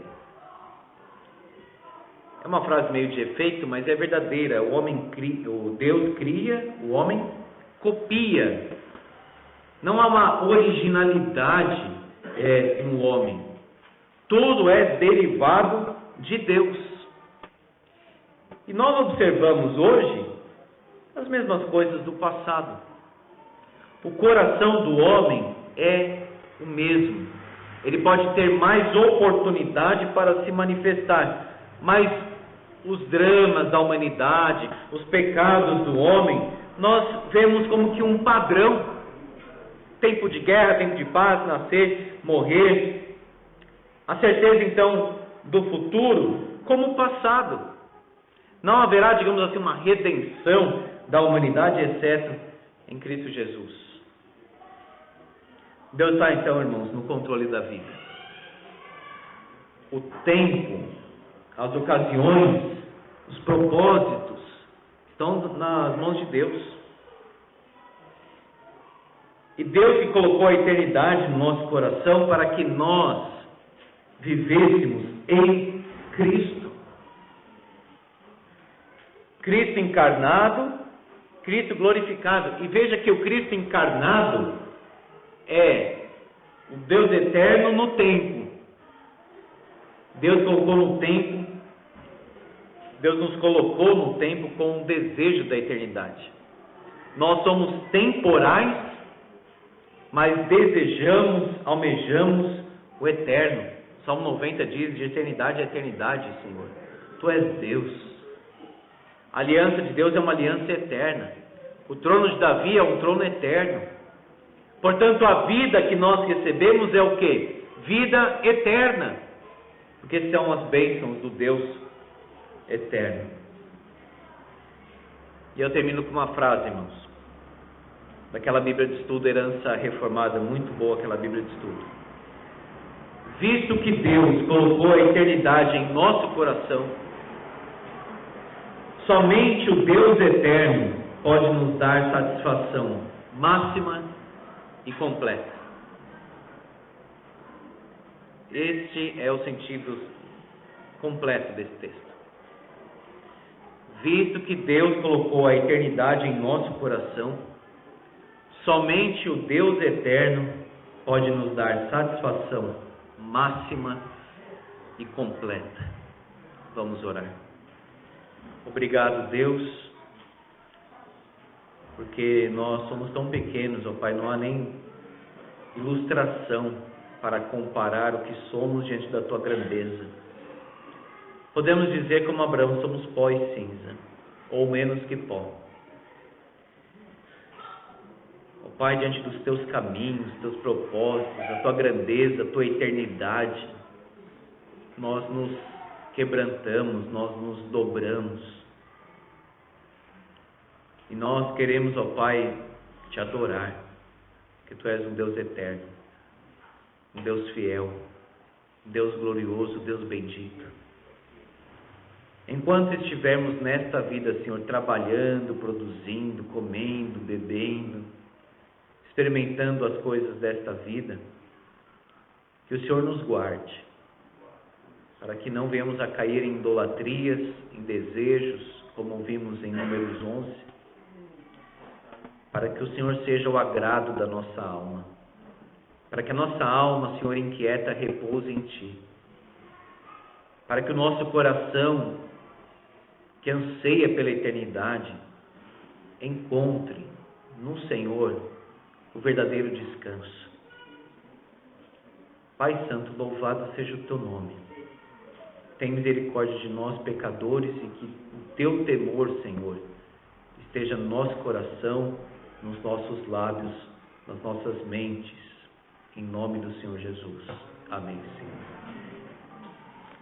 É uma frase meio de efeito, mas é verdadeira. O Deus cria, o homem copia. Não há uma originalidade no homem. Tudo é derivado de Deus. E nós observamos hoje as mesmas coisas do passado. O coração do homem é o mesmo. Ele pode ter mais oportunidade para se manifestar, mas os dramas da humanidade, os pecados do homem, nós vemos como que um padrão. Tempo de guerra, tempo de paz, nascer, morrer. A certeza então do futuro como passado. Não haverá, digamos assim, uma redenção da humanidade, exceto em Cristo Jesus. Deus está então, irmãos, no controle da vida. O tempo, as ocasiões, os propósitos estão nas mãos de Deus. E Deus que colocou a eternidade no nosso coração para que nós vivêssemos em Cristo. Cristo encarnado, Cristo glorificado. E veja que o Cristo encarnado é o Deus eterno no tempo. Deus colocou no tempo, Deus nos colocou no tempo com o desejo da eternidade. Nós somos temporais, mas desejamos, almejamos o eterno. Salmo 90 diz: de eternidade a eternidade, Senhor, Tu és Deus. A aliança de Deus é uma aliança eterna. O trono de Davi é um trono eterno. Portanto, a vida que nós recebemos é o quê? Vida eterna. Porque são as bênçãos do Deus eterno. E eu termino com uma frase, irmãos, daquela Bíblia de Estudo, Herança Reformada, muito boa aquela Bíblia de Estudo. Visto que Deus colocou a eternidade em nosso coração, somente o Deus eterno pode nos dar satisfação máxima e completa. Este é o sentido completo desse texto. Visto que Deus colocou a eternidade em nosso coração, somente o Deus eterno pode nos dar satisfação máxima e completa. Vamos orar. Obrigado, Deus, porque nós somos tão pequenos, ó Pai, não há nem ilustração para comparar o que somos diante da Tua grandeza. Podemos dizer como Abraão, somos pó e cinza, ou menos que pó. Ó Pai, diante dos Teus caminhos, Teus propósitos, a Tua grandeza, a Tua eternidade, nós nos quebrantamos, nós nos dobramos. E nós queremos, ó Pai, Te adorar, porque Tu és um Deus eterno, um Deus fiel, um Deus glorioso, Deus bendito. Enquanto estivermos nesta vida, Senhor, trabalhando, produzindo, comendo, bebendo, experimentando as coisas desta vida, que o Senhor nos guarde, para que não venhamos a cair em idolatrias, em desejos, como vimos em Números 11, para que o Senhor seja o agrado da nossa alma, para que a nossa alma, Senhor, inquieta, repouse em Ti, para que o nosso coração, que anseia pela eternidade, encontre no Senhor o verdadeiro descanso. Pai Santo, louvado seja o Teu nome. Tem misericórdia de nós, pecadores, e que o Teu temor, Senhor, esteja no nosso coração, nos nossos lábios, nas nossas mentes, em nome do Senhor Jesus. Amém, Senhor.